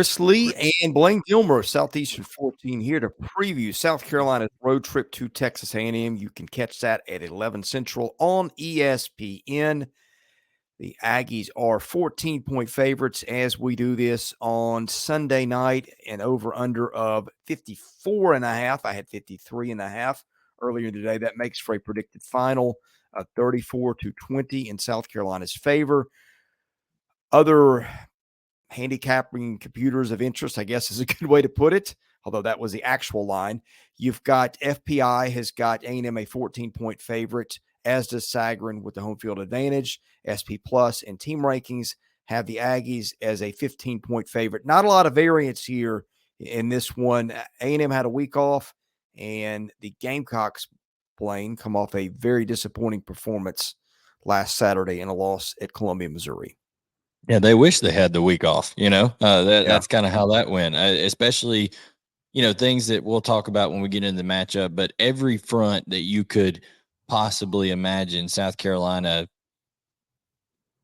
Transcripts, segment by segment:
Chris Lee and Blayne Gilmer of Southeastern 14 here to preview South Carolina's road trip to Texas A&M. You can catch that at 11 Central on ESPN. The Aggies are 14-point favorites as we do this on Sunday night, an over-under of 54.5. I had 53.5 earlier today. That makes for a predicted final of 34-20 in South Carolina's favor. Other handicapping computers of interest, I guess, is a good way to put it, although that was the actual line. You've got FPI has got A&M a 14-point favorite, as does Sagarin with the home field advantage. SP Plus and team rankings have the Aggies as a 15-point favorite. Not a lot of variance here in this one. A&M had a week off, and the Gamecocks, Blayne, come off a very disappointing performance last Saturday in a loss at Columbia, Missouri. Yeah, they wish they had the week off, that's kind of how that went, especially, things that we'll talk about when we get into the matchup. But every front that you could possibly imagine, South Carolina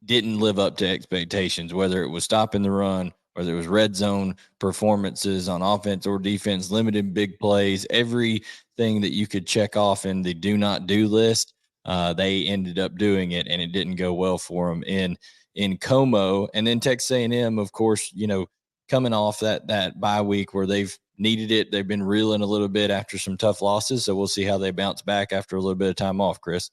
didn't live up to expectations, whether it was stopping the run, whether it was red zone performances on offense or defense, limited big plays, everything that you could check off in the do not do list, they ended up doing it, and it didn't go well for them in Como. And then Texas A&M, of course, coming off that bye week where they've needed it. They've been reeling a little bit after some tough losses. So we'll see how they bounce back after a little bit of time off, Chris.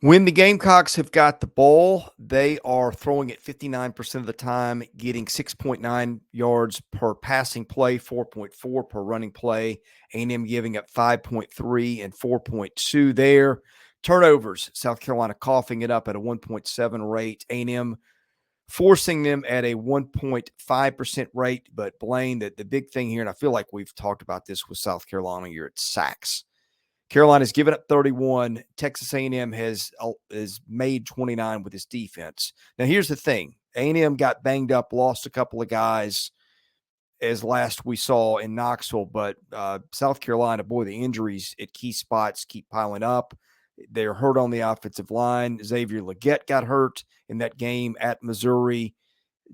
When the Gamecocks have got the ball, they are throwing it 59% of the time, getting 6.9 yards per passing play, 4.4 per running play. A&M giving up 5.3 and 4.2 there. Turnovers, South Carolina coughing it up at a 1.7 rate. A&M forcing them at a 1.5% rate. But Blayne, the big thing here, and I feel like we've talked about this with South Carolina, you're at sacks. Carolina's given up 31. Texas A&M has made 29 with his defense. Now, here's the thing. A&M got banged up, lost a couple of guys as last we saw in Knoxville. But South Carolina, boy, the injuries at key spots keep piling up. They're hurt on the offensive line. Xavier Legette got hurt in that game at Missouri.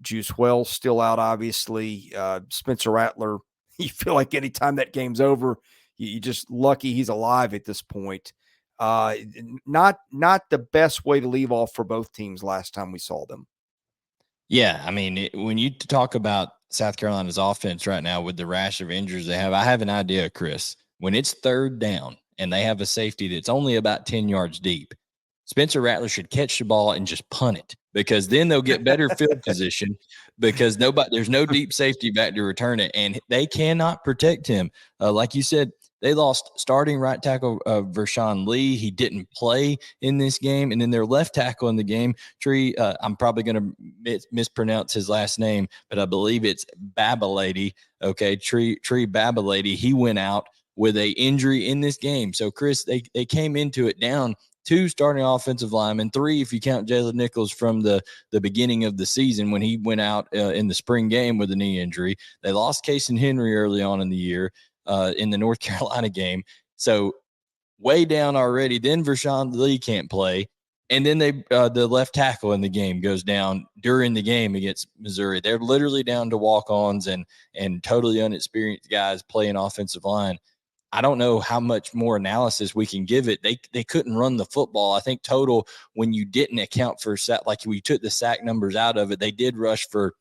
Juice Wells still out, obviously. Spencer Rattler, you feel like anytime that game's over, you're just lucky he's alive at this point. Not the best way to leave off for both teams last time we saw them. Yeah, I mean, when you talk about South Carolina's offense right now with the rash of injuries they have, I have an idea, Chris. When it's third down and they have a safety that's only about 10 yards deep, Spencer Rattler should catch the ball and just punt it, because then they'll get better field position, because there's no deep safety back to return it, and they cannot protect him. Like you said, they lost starting right tackle Vershawn Lee. He didn't play in this game. And then their left tackle in the game, Tree, I'm probably going to mispronounce his last name, but I believe it's Babalady. Okay, Tree Babalady. He went out with a injury in this game. So, Chris, they came into it down 2 starting offensive linemen, 3 if you count Jalen Nichols from the beginning of the season when he went out in the spring game with a knee injury. They lost Casey Henry early on in the year in the North Carolina game. So way down already. Then Vershawn Lee can't play. And then the left tackle in the game goes down during the game against Missouri. They're literally down to walk-ons and totally unexperienced guys playing offensive line. I don't know how much more analysis we can give it. They couldn't run the football. I think total, when you didn't account for sack, like we took the sack numbers out of it, they did rush for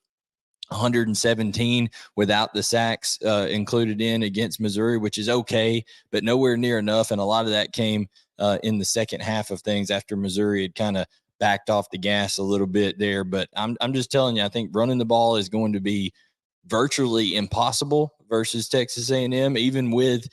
117 without the sacks included in against Missouri, which is okay, but nowhere near enough. And a lot of that came in the second half of things after Missouri had kind of backed off the gas a little bit there. But I'm just telling you, I think running the ball is going to be virtually impossible versus Texas A&M, even with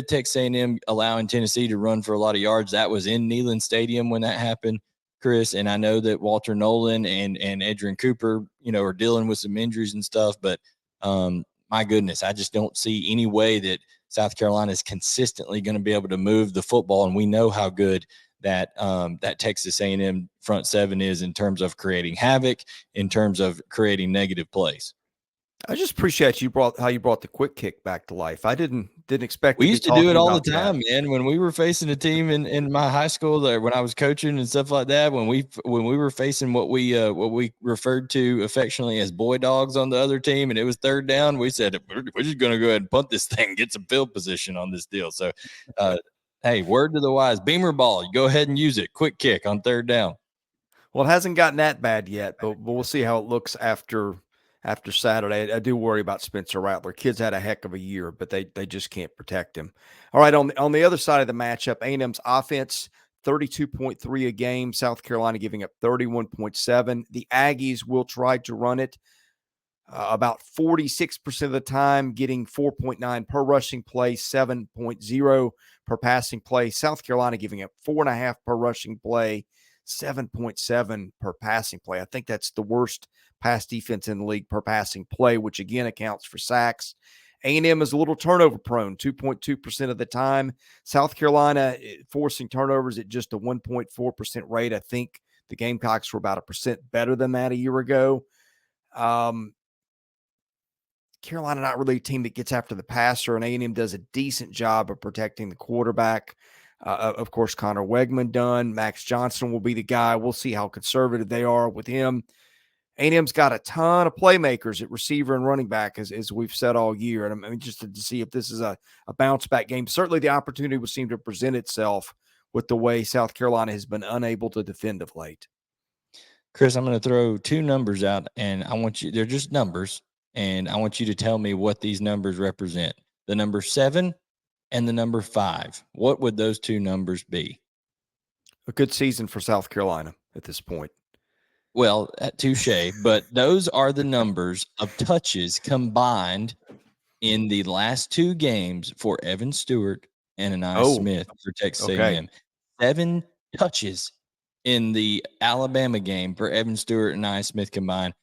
Texas A&M allowing Tennessee to run for a lot of yards. That was in Neyland Stadium when that happened, Chris. And I know that Walter Nolan and Adrian Cooper, are dealing with some injuries and stuff, but my goodness, I just don't see any way that South Carolina is consistently going to be able to move the football. And we know how good that Texas A&M front seven is in terms of creating havoc, in terms of creating negative plays. I just appreciate how you brought the quick kick back to life. I didn't Didn't expect We to be used to do it talking all the about that. time, man. When we were facing a team in my high school, there when I was coaching and stuff like that, when we were facing what we referred to affectionately as boy dogs on the other team, and it was third down, we said we're just going to go ahead and punt this thing, get some field position on this deal. So, hey, word to the wise, Beamer ball, you go ahead and use it. Quick kick on third down. Well, it hasn't gotten that bad yet, but we'll see how it looks after Saturday. I do worry about Spencer Rattler. Kid's had a heck of a year, but they just can't protect him. All right, on the other side of the matchup, A&M's offense 32.3 a game, South Carolina giving up 31.7. The Aggies will try to run it about 46% of the time, getting 4.9 per rushing play, 7.0 per passing play. South Carolina giving up 4.5 per rushing play, 7.7 per passing play. I think that's the worst pass defense in the league per passing play, which again accounts for sacks. A&M is a little turnover prone, 2.2% of the time. South Carolina forcing turnovers at just a 1.4% rate. I think the Gamecocks were about 1% better than that a year ago. Carolina not really a team that gets after the passer, and A&M does a decent job of protecting the quarterback. Of course, Connor Wegman done. Max Johnson will be the guy. We'll see how conservative they are with him. A&M's got a ton of playmakers at receiver and running back, as we've said all year. And I'm interested to see if this is a bounce-back game. Certainly the opportunity would seem to present itself with the way South Carolina has been unable to defend of late. Chris, I'm going to throw two numbers out, and I want you, they're just numbers, and I want you to tell me what these numbers represent. The number 7 and the number 5. What would those two numbers be? A good season for South Carolina at this point. Well, touche, but those are the numbers of touches combined in the last two games for Evan Stewart and Anais Smith for Texas okay. A&M. 7 touches in the Alabama game for Evan Stewart and Anais Smith combined.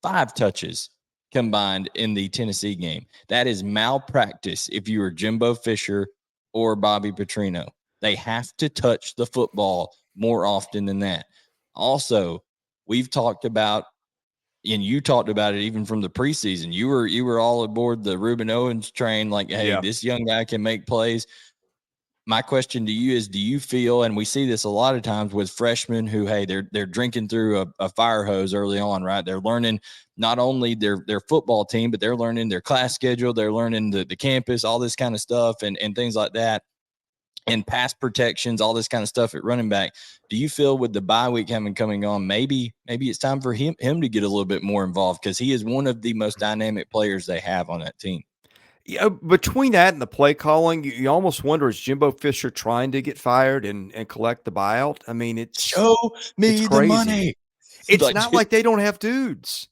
5 touches combined in the Tennessee game. That is malpractice if you are Jimbo Fisher or Bobby Petrino. They have to touch the football more often than that. Also, we've talked about, and you talked about it even from the preseason. You were all aboard the Reuben Owens train, like, hey, this young guy can make plays. My question to you is, do you feel, and we see this a lot of times with freshmen who, hey, they're drinking through a fire hose early on, right? They're learning not only their football team, but they're learning their class schedule, they're learning the campus, all this kind of stuff, and things like that, and pass protections, all this kind of stuff at running back. Do you feel with the bye week coming on, maybe it's time for him to get a little bit more involved, because he is one of the most dynamic players they have on that team? Yeah, between that and the play calling, you almost wonder, is Jimbo Fisher trying to get fired and collect the buyout? I mean, Show me the money. It's not like they don't have dudes.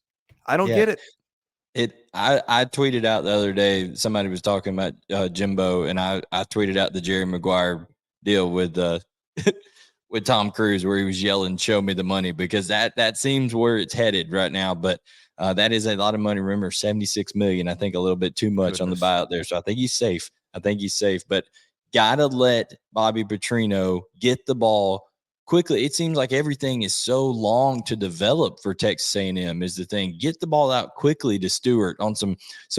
I don't get it. I tweeted out the other day, somebody was talking about Jimbo, and I tweeted out the Jerry Maguire deal with with Tom Cruise, where he was yelling, "Show me the money," because that seems where it's headed right now. But that is a lot of money. Remember, $76 million. I think a little bit too much on the buyout there. So I think he's safe. But gotta let Bobby Petrino get the ball quickly. It seems like everything is so long to develop for Texas A&M is the thing. Get the ball out quickly to Stewart on some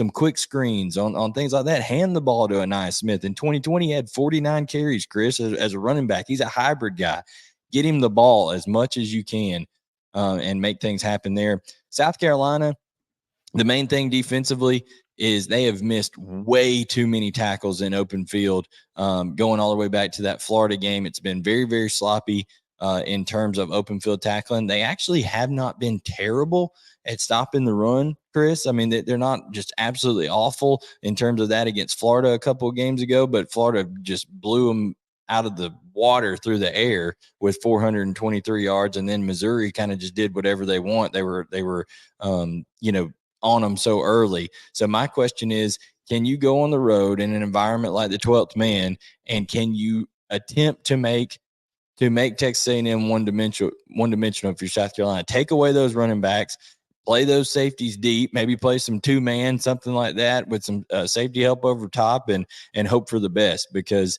quick screens, on things like that. Hand the ball to Anais Smith. In 2020, he had 49 carries, Chris, as a running back. He's a hybrid guy. Get him the ball as much as you can and make things happen there. South Carolina, the main thing defensively is they have missed way too many tackles in open field. Going all the way back to that Florida game, it's been very, very sloppy in terms of open field tackling. They actually have not been terrible at stopping the run, Chris. I mean, they're not just absolutely awful in terms of that against Florida a couple of games ago, but Florida just blew them out of the water through the air with 423 yards. And then Missouri kind of just did whatever they want. They were on them so early. So my question is, can you go on the road in an environment like the 12th man, and can you attempt to make Texas A&M one-dimensional if you're South Carolina? Take away those running backs, play those safeties deep, maybe play some two-man, something like that, with some safety help over top, and hope for the best, because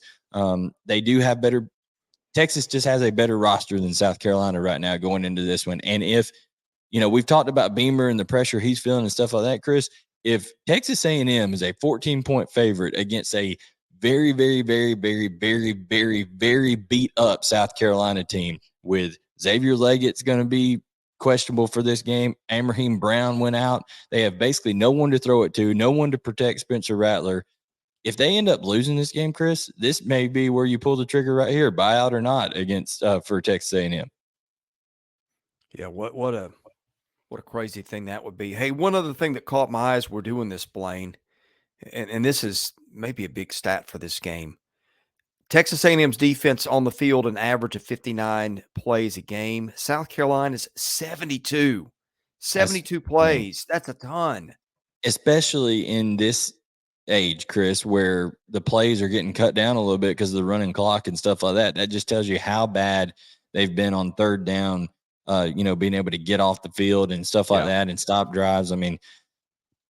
they do have better – Texas just has a better roster than South Carolina right now going into this one. And if – we've talked about Beamer and the pressure he's feeling and stuff like that, Chris. if Texas A&M is a 14-point favorite against a very, very, very, very, very, very, very beat up South Carolina team with Xavier Leggett's going to be questionable for this game. Amraheem Brown went out. They have basically no one to throw it to, no one to protect Spencer Rattler. If they end up losing this game, Chris, this may be where you pull the trigger right here, buyout or not, against for Texas A&M. Yeah, what a crazy thing that would be. Hey, one other thing that caught my eyes, we're doing this, Blayne, and this is maybe a big stat for this game. Texas A&M's defense on the field an average of 59 plays a game. South Carolina's 72. 72 plays. That's a ton. Especially in this age, Chris, where the plays are getting cut down a little bit because of the running clock and stuff like that. That just tells you how bad they've been on third down, being able to get off the field and stuff like that and stop drives. I mean,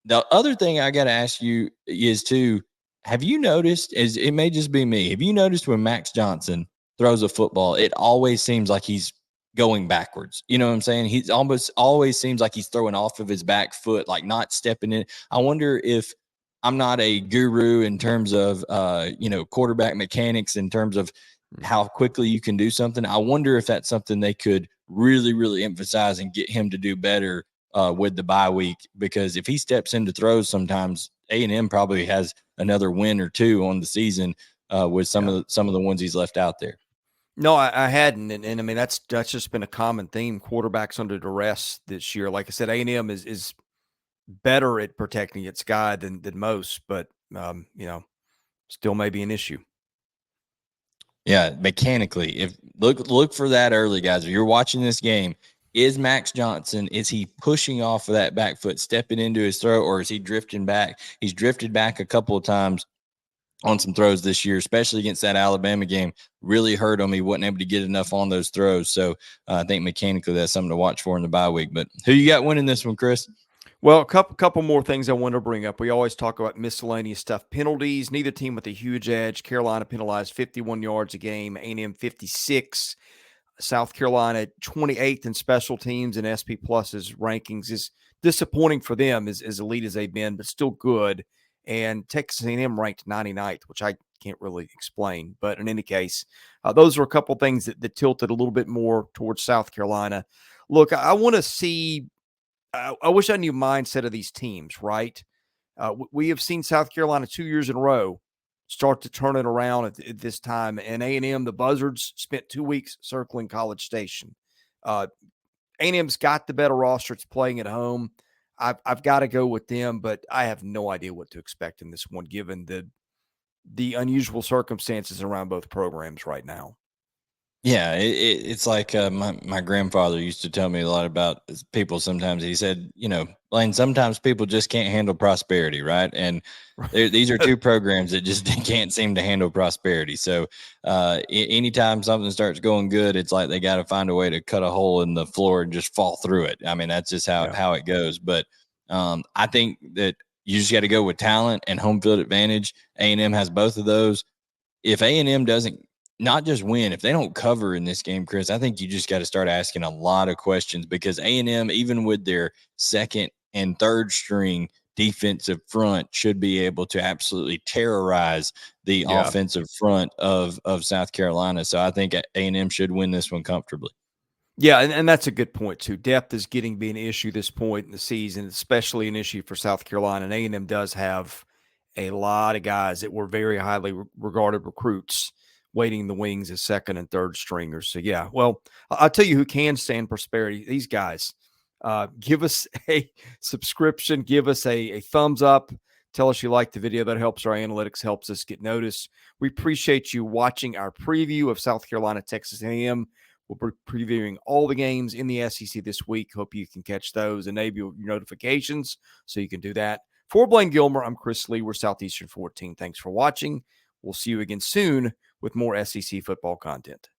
the other thing I got to ask you is too, have you noticed, it may just be me, have you noticed when Max Johnson throws a football, it always seems like he's going backwards? You know what I'm saying? He's almost always seems like he's throwing off of his back foot, like not stepping in. I wonder if I'm not a guru in terms of, quarterback mechanics, in terms of how quickly you can do something. I wonder if that's something they could really, really emphasize and get him to do better with the bye week, because if he steps into throws, sometimes A&M probably has another win or two on the season with some of the ones he's left out there. No, I hadn't, and I mean that's just been a common theme. Quarterbacks under duress this year. Like I said, A&M is better at protecting its guy than most, but still may be an issue. Yeah, mechanically, if look for that early, guys. If you're watching this game, is Max Johnson, is he pushing off of that back foot, stepping into his throw, or is he drifting back? He's drifted back a couple of times on some throws this year, especially against that Alabama game. Really hurt him. He wasn't able to get enough on those throws. So I think mechanically that's something to watch for in the bye week. But who you got winning this one, Chris? Well, a couple more things I want to bring up. We always talk about miscellaneous stuff. Penalties, neither team with a huge edge. Carolina penalized 51 yards a game, A&M 56. South Carolina 28th in special teams, and SP Plus's rankings is disappointing for them, as elite as they've been, but still good. And Texas A&M ranked 99th, which I can't really explain. But in any case, those are a couple things that tilted a little bit more towards South Carolina. Look, I want to see I wish I knew mindset of these teams, right? We have seen South Carolina 2 years in a row start to turn it around at this time. And A&M, the Buzzards, spent 2 weeks circling College Station. A&M's got the better roster. It's playing at home. I've got to go with them, but I have no idea what to expect in this one, given the unusual circumstances around both programs right now. Yeah, it's like my grandfather used to tell me a lot about people. Sometimes he said, Blayne, sometimes people just can't handle prosperity, right? And these are two programs that just can't seem to handle prosperity. So anytime something starts going good, it's like they got to find a way to cut a hole in the floor and just fall through it. I mean, that's just how it goes. But I think that you just got to go with talent and home field advantage. A&M has both of those. If A&M doesn't not just win, if they don't cover in this game, Chris, I think you just got to start asking a lot of questions, because A&M, even with their second and third string defensive front, should be able to absolutely terrorize the offensive front of South Carolina. So I think A&M should win this one comfortably. Yeah, and that's a good point, too. Depth is getting to be an issue this point in the season, especially an issue for South Carolina. And A&M does have a lot of guys that were very highly regarded recruits waiting in the wings as second and third stringers. So, yeah, well, I'll tell you who can stand prosperity. These guys. Give us a subscription. Give us a thumbs up. Tell us you like the video. That helps our analytics, helps us get noticed. We appreciate you watching our preview of South Carolina, Texas A&M. We'll be previewing all the games in the SEC this week. Hope you can catch those. Enable your notifications so you can do that. For Blayne Gilmer, I'm Chris Lee. We're Southeastern 14. Thanks for watching. We'll see you again soon with more SEC football content.